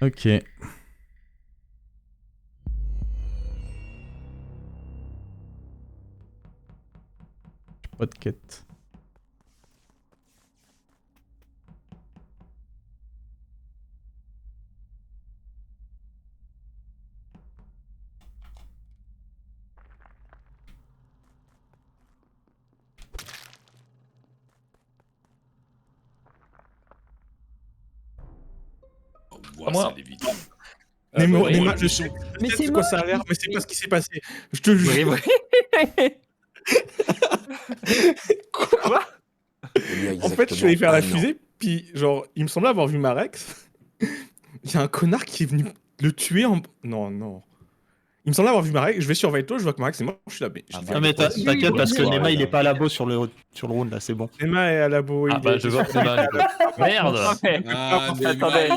Ok. Pas de quête. Ouah, Moi. ça allait vite. Nemo, ouais, je sais Mais c'est de quoi ça a l'air, mais c'est pas ce qui s'est passé. Je te jure. Quoi? En fait, je suis allé faire la fusée, puis genre, il me semblait avoir vu Marex. Il y a un connard qui est venu le tuer en... Non, non. Il me semblait avoir vu Marex, je vais sur Vito, je vois que Marex est mort, je suis là, mais... Non mais t'inquiète parce que Nema il est pas à labo sur le round là, c'est bon. Nema est à labo, Ah bah je vois Nema. Merde. Attendez.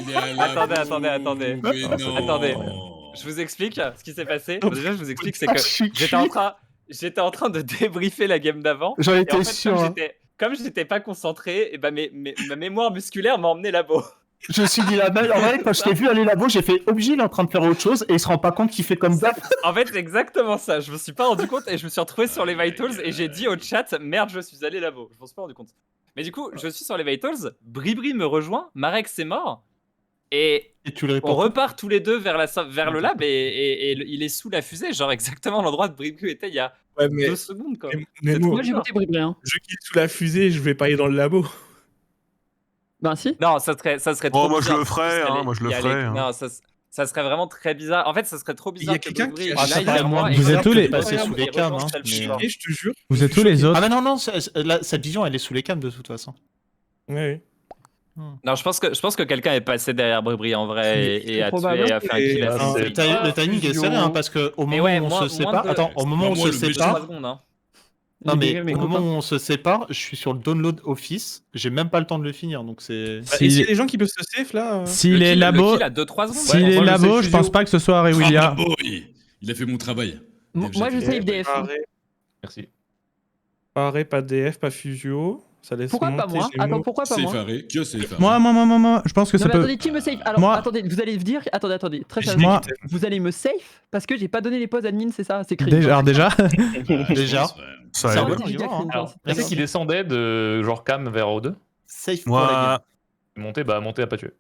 Attendez. Je vous explique ce qui s'est passé. Déjà, je vous explique, c'est que j'étais en train de débriefer la game d'avant. J'en Et en étais fait, sûr. comme j'étais pas concentré, et bah ma mémoire musculaire m'a emmené labo. Je me suis dit la même. En vrai, quand je t'ai vu aller labo, j'ai fait obligé, il est en train de faire autre chose et il se rend pas compte qu'il fait comme ça. En fait, c'est exactement ça. Je me suis pas rendu compte et je me suis retrouvé sur les Vitals et j'ai dit au chat merde, je suis allé labo. Je m'en suis pas rendu compte. Mais du coup, je suis sur les Vitals, Bribri me rejoint, Marex est mort et tu le on repart tous les deux vers le lab et il est sous la fusée, genre exactement l'endroit où Bribri était il y a 2 secondes quoi. Moi j'ai voté Bribri. Hein. Je quitte sous la fusée, je vais pas aller dans le labo. Ben si. Non, ça serait trop bizarre. Moi je le ferais, moi je le ferais. Non, ça serait vraiment très bizarre. En fait, ça serait trop bizarre. Il y a quelqu'un qui a Vous êtes tous les... sous les cams, hein. Je te jure. Vous êtes tous les autres. Ah bah non, cette vision elle est sous les cams de toute façon. Oui. Non, je pense que quelqu'un est passé derrière Bribri en vrai et a tué et a fait un kill. Le timing est serré hein, parce que au moment où on se sépare, au moment où on se sépare, non mais au moment où on se sépare, je suis sur le download office, j'ai même pas le temps de le finir donc c'est. Et s'il y a des gens qui peuvent se safe là S'il est labo, s'il est labo, je pense pas que ce soit Arewilia. Il a fait mon travail. Moi je save DF. Merci. Pas Arrêt, pas DF, pas Fusio. Ça laisse Pourquoi pas moi? Attends, pourquoi pas moi? Moi, je pense que ça peut... Attendez, qui me save? Alors, attendez, vous allez me dire... Attendez, très sérieusement. Vous allez me safe parce que j'ai pas donné les poses admin, c'est ça? C'est cringe. Déjà. Ça a c'est qui descendait de genre cam vers O2. Safe pour la game. Monter à pas tuer.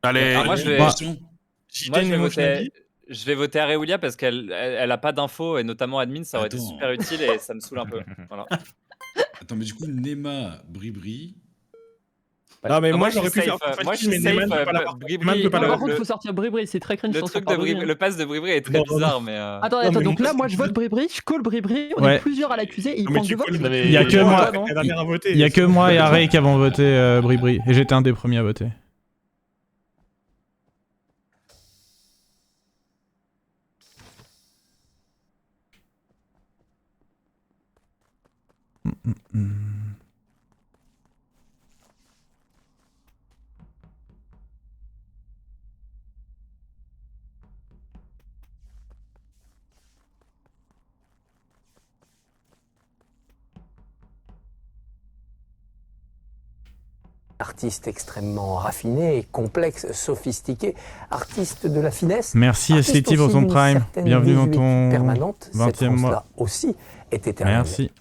Allez. Moi, je vais voter Arewilia parce qu'elle a pas d'infos et notamment admin, ça aurait été super utile et ça me saoule un peu. Voilà. Attends, mais du coup, Nema, Bribri. Non, mais moi j'aurais pu safe. faire. Moi, je suis safe. Bribri. Par contre, il faut sortir Bribri, c'est très cringe. Le truc de Bribri, le pass de Bribri est très bizarre, mais. Attends, donc là, moi je vote Bribri, je call Bribri, on est plusieurs à l'accuser et il prend 2 votes. Il y a que moi et Arey qui avons voté Bribri et j'étais un des premiers à voter. Artiste extrêmement raffiné, complexe, sophistiqué, artiste de la finesse. Merci SCT pour son prime. Bienvenue dans ton 20e mois. Aussi est éternelle. Merci.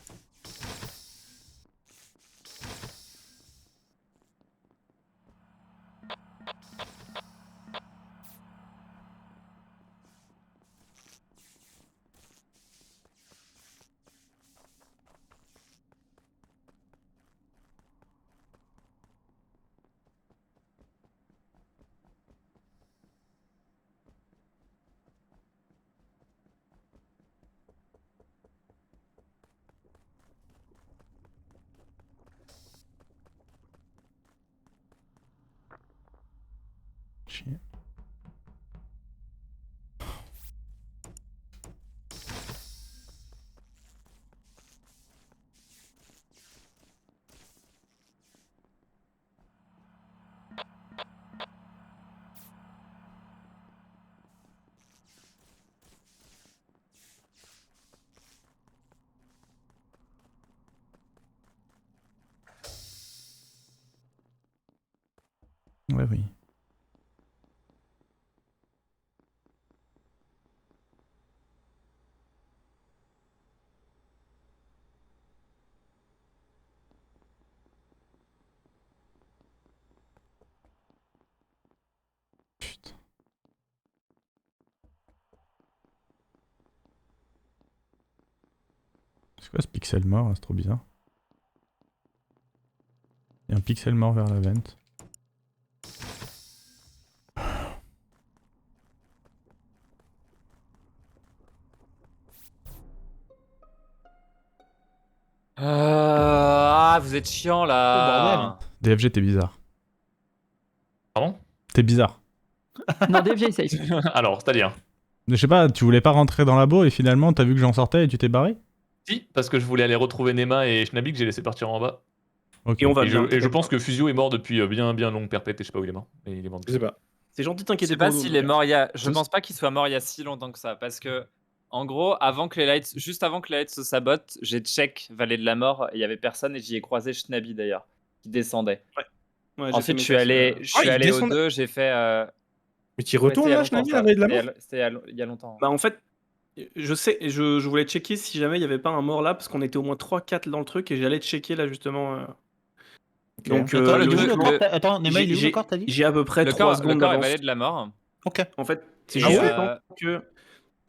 Ouais, oui. Putain. C'est quoi ce pixel mort? C'est trop bizarre. Il y a un pixel mort vers la vente. Ah, vous êtes chiant là. DFG, t'es bizarre. Pardon? T'es bizarre. Non, DFG, safe. Alors, c'est-à-dire? Je sais pas, tu voulais pas rentrer dans labo et finalement t'as vu que j'en sortais et tu t'es barré? Si, parce que je voulais aller retrouver Nema et Schnabi que j'ai laissé partir en bas. Ok. Et on va Et bien. je pense que Fusio est mort depuis bien longue perpète et je sais pas où il est mort. Mais il est mort. Je sais pas. C'est gentil, Je t'inquiète sais pas. pas s'il est mort il y a. Je pense pas qu'il soit mort il y a si longtemps que ça. Parce que, en gros, juste avant que les lights se sabotent, j'ai check Vallée de la Mort. Il y avait personne et j'y ai croisé Schnabi d'ailleurs, qui descendait. Ouais, Ensuite, je suis allé au 2, j'ai fait. Mais tu y retournes là, Schnabi, à la Vallée de la Mort? C'était il y a longtemps. Bah en fait, je sais, je voulais checker si jamais il y avait pas un mort là, parce qu'on était au moins 3-4 dans le truc, et j'allais checker là justement. Donc, Attends, Nema, il est où le corps, t'as dit? J'ai à peu près 3 secondes Le corps est d'avance. Vallée de la Mort. Ok. En fait, c'est Ah juste ouais le temps que...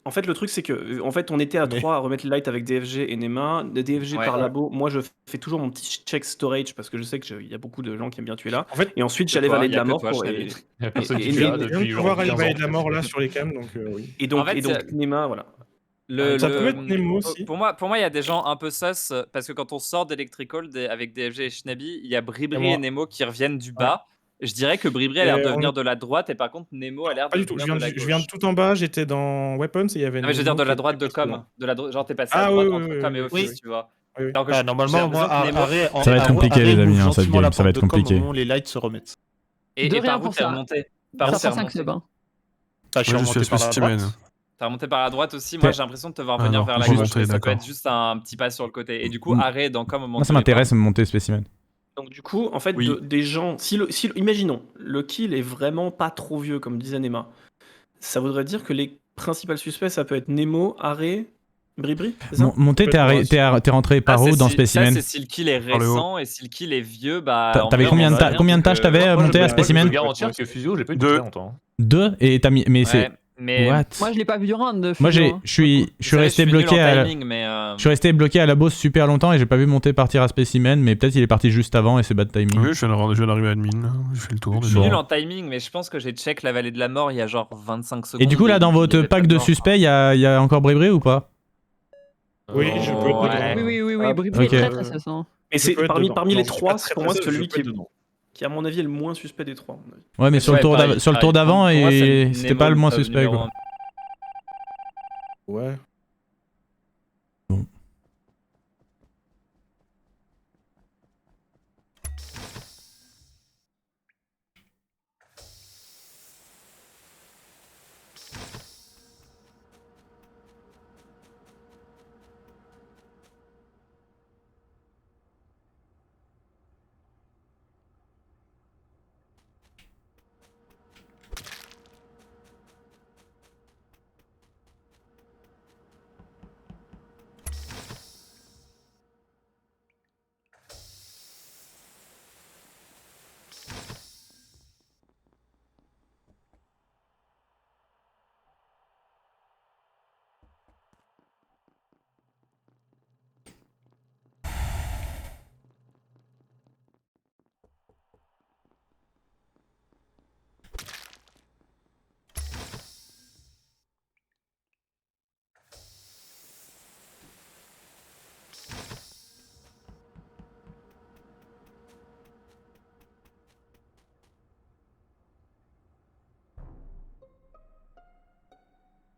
En fait, le truc, c'est que en fait, on était à 3 à remettre les lights avec DFG et Nema. De DFG par labo, moi, je fais toujours mon petit check storage parce que je sais qu'il y a beaucoup de gens qui aiment bien tuer là. En fait, et ensuite, j'allais Vallée de la Mort. Il y a personne qui je fait là viens depuis de genre voir 15 Vallée ans. de la Mort là sur les cams, donc oui. Et donc, En fait, Nema, voilà. Ça peut être Nemo aussi. Pour moi, il y a des gens un peu sus parce que quand on sort d'Electrical avec DFG et Schnabi, il y a Bribri et Nemo qui reviennent du bas. Je dirais que Bribri a l'air de venir de la droite et par contre Nemo a l'air de Pas du tout. venir de la gauche. Je viens de tout en bas, j'étais dans Weapons et il y avait. Non, mais je veux dire de la droite de com. Genre t'es passé à droite entre com et office, tu vois. Oui. Normalement, moi, ça va être compliqué, les amis, hein, cette game. Ça va être compliqué. Les lights se remettent. Et par où t'es remonté? Ça prend 5 subs. Je suis à spécimen. T'as remonté par la droite aussi. Moi, j'ai l'impression de te voir venir vers la gauche. Ça peut être juste un petit pas sur le côté. Et du coup, arrêt dans com au moment. Moi, ça m'intéresse de monter spécimen. Donc du coup, en fait, des gens... imaginons, le kill est vraiment pas trop vieux, comme disait Nema. Ça voudrait dire que les principaux suspects, ça peut être Nemo, Arrêt, Bribri, c'est ça? Monté, t'es rentré par où dans spécimen? Ça, c'est si le kill est récent et si le kill est vieux, bah... T'avais combien de tâches t'avais monté à spécimen? Je peux garantir que Fusio, j'ai pas eu de longtemps. 2 et t'as mis... Mais c'est... Mais What? Moi je l'ai pas vu du round. Moi je suis resté bloqué à je suis resté bloqué à la boss super longtemps et j'ai pas vu monter partir à spécimen, mais peut-être il est parti juste avant et c'est bad timing. Oui, je viens d'arriver à admin, je fais le tour. Je suis nul en timing, mais je pense que j'ai check la Vallée de la Mort il y a genre 25 secondes. Et du coup là dans votre pack de suspects, il y a encore Bribri ou pas? Oui, je peux. Oui, Bribri est très ça. Et c'est parmi les 3, pour moi, celui qui à mon avis est le moins suspect des 3. Ouais, mais sur le tour d'avant, c'était pas le moins suspect quoi. Ouais. Bon.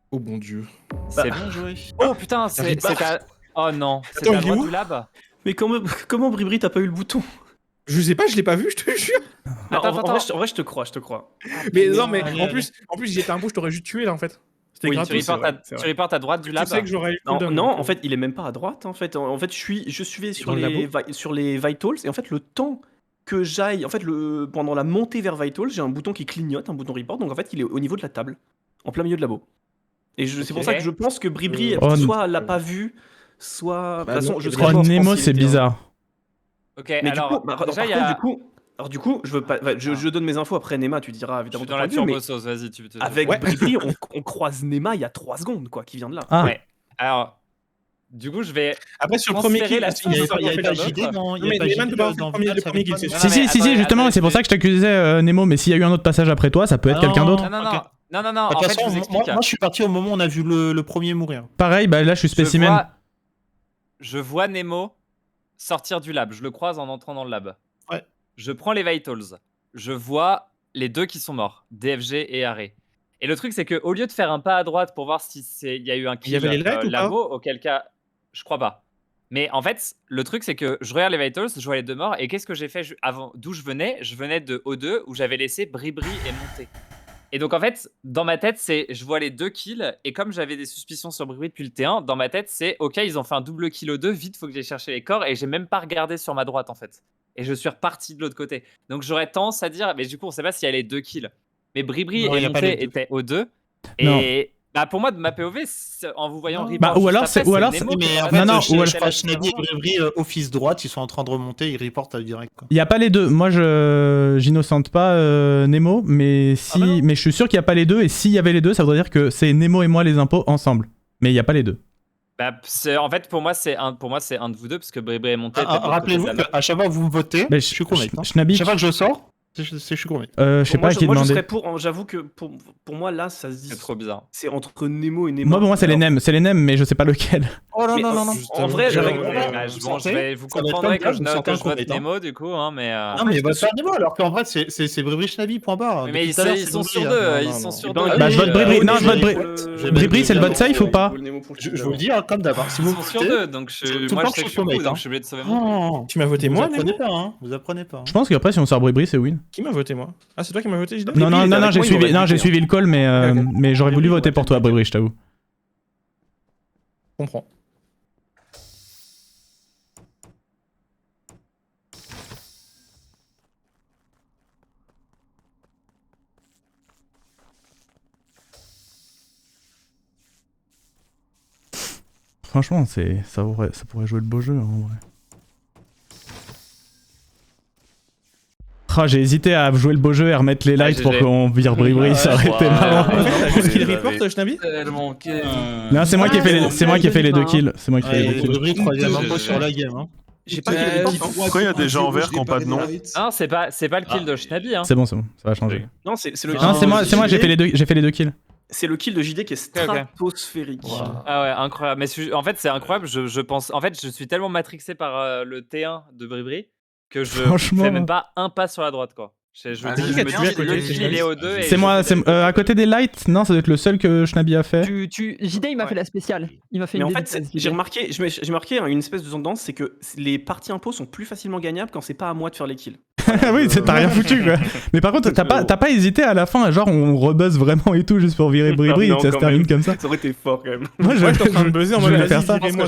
Oh bon Dieu. C'est bien joué. Oh putain, c'est à... Oh non, c'est à droite du lab. Mais comment Bribri t'as pas eu le bouton? Je sais pas, je l'ai pas vu, je te jure. Attends. En vrai, je te crois. Mais non, mais en plus j'étais un bout, je t'aurais juste tué là en fait. Oui, tu reportes à droite du lab. Tu sais que j'aurais eu non, en fait, il est même pas à droite. En fait, je suivais sur les vitals et en fait, le temps que j'aille. En fait, pendant la montée vers Vital, j'ai un bouton qui clignote, un bouton report. Donc en fait, il est au niveau de la table, en plein milieu de labo. Et c'est pour ça que je pense que Bribri, soit l'a pas vu, soit. De toute façon, je serais Nemo, c'est bizarre. Ok, mais alors. Du coup, je veux pas. Je donne mes infos après Nema, tu diras évidemment. Dans la turbo sauce, vas-y, tu peux. Avec Bribri, on croise Nema il y a 3 secondes, quoi, qui vient de là. Ah. Ouais. Alors. Du coup, je vais. Après, sur le premier kill, il y a pas JD dans. Il y a pas JD dans le premier kill. Si, justement, c'est pour ça que je t'accusais, Nemo, mais s'il y a eu un autre passage après toi, ça peut être quelqu'un d'autre. Non. De toute façon, moi, je suis parti au moment où on a vu le premier mourir. Pareil, bah là, je suis spécimen. Je vois Nemo sortir du lab. Je le croise en entrant dans le lab. Ouais. Je prends les vitals. Je vois les 2 qui sont morts, DFG et Arrêt. Et le truc, c'est qu'au lieu de faire un pas à droite pour voir s'il y a eu un kill labo, auquel cas, je crois pas. Mais en fait, le truc, c'est que je regarde les vitals, je vois les 2 morts, et qu'est-ce que j'ai fait avant, d'où je venais de O2, où j'avais laissé Bribri et monter. Et donc en fait, dans ma tête, je vois les 2 kills, et comme j'avais des suspicions sur Bribri depuis le T1, dans ma tête, c'est ok, ils ont fait un double kill au 2, vite, faut que j'aille chercher les corps, et j'ai même pas regardé sur ma droite en fait. Et je suis reparti de l'autre côté. Donc j'aurais tendance à dire, mais du coup, on sait pas s'il y a les 2 kills. Mais Bribri et monté étaient au 2, et bah pour moi, de ma POV, en vous voyant report. Bah ou alors c'est. Mais en fait, ou alors Shnabi et Bribri office droite, ils sont en train de remonter, ils reportent direct. Il y a pas les 2. Moi, j'innocente pas Nemo, mais mais je suis sûr qu'il y a pas les 2. Et s'il y avait les 2, ça voudrait dire que c'est Nemo et moi les impôts ensemble. Mais il y a pas les 2. Bah, en fait, pour moi, c'est un de vous deux, parce que Bribri est monté. Rappelez-vous qu'à chaque fois que vous me votez, je suis convaincu. Shnabi, chaque fois que je sors, je suis convaincu. Je sais pas à qui demander. Moi, je serais pour. J'avoue que pour moi, là, ça se dit. C'est trop bizarre. C'est entre Nemo et Nemo. Moi, pour moi, c'est les NEM, mais je sais pas lequel. Oh non. En vrai, vous comprendrez que je vote Nemo, du coup, hein, mais. Non, mais vote pas Nemo, alors qu'en vrai, c'est Bribri Shnabi, point barre. Mais ils sont sur 2. Ils sont sur 2. Bah, je vote Bribri. Non, je vote Bribri. Bribri, c'est le vote safe ou pas? Je vous le dis, comme d'abord. Ils sont sur 2, donc moi, je sais que je suis fou, donc je suis obligé de sauver mon. Tu m'as voté moi, vous apprenez pas. Je pense qu'après, si on sort Bribri, c'est win. Qui m'a voté moi? Ah, c'est toi qui m'as voté, JD? Non, j'ai suivi le call, mais j'aurais voulu voter pour toi, Bribri, je t'avoue. Je comprends. Franchement, ça pourrait jouer le beau jeu, en vrai. Oh, j'ai hésité à jouer le beau jeu et remettre les lights pour qu'on vire Bribri, ça aurait été marrant. T'as juste qu'il report, Shnabi? Non, c'est moi qui ai fait les 2 kills. C'est moi qui ai fait les 2 kills. Bribri, 3ème impôt sur la game. J'ai pas fait pourquoi il y a des gens en vert qui n'ont pas de nom? Non, c'est pas le kill de Shnabi. C'est bon, ça va changer. Non, c'est le Non, c'est moi, j'ai fait les 2 kills. C'est le kill de JD qui est stratosphérique. Ah ouais, incroyable. Mais en fait, c'est incroyable. Je pense. En fait, je suis tellement matrixé par le T1 de Bribri que je fais même pas un pas sur la droite, quoi. Je me dis le kill il est au 2. C'est moi, à côté des lights. Non, ça doit être le seul que Shnabi a fait. JD, il m'a fait la spéciale. Il m'a fait une. Mais en fait, j'ai remarqué une espèce de tendance, c'est que les parties impôts sont plus facilement gagnables quand c'est pas à moi de faire les kills. Oui, t'as rien foutu, quoi. Mais par contre, t'as pas hésité à la fin, genre on rebuzz vraiment et tout juste pour virer Bribri et que ça se termine comme ça. Ça aurait été fort quand même. Moi, j'étais en train de buzzer en mode, vas-y, virez-moi.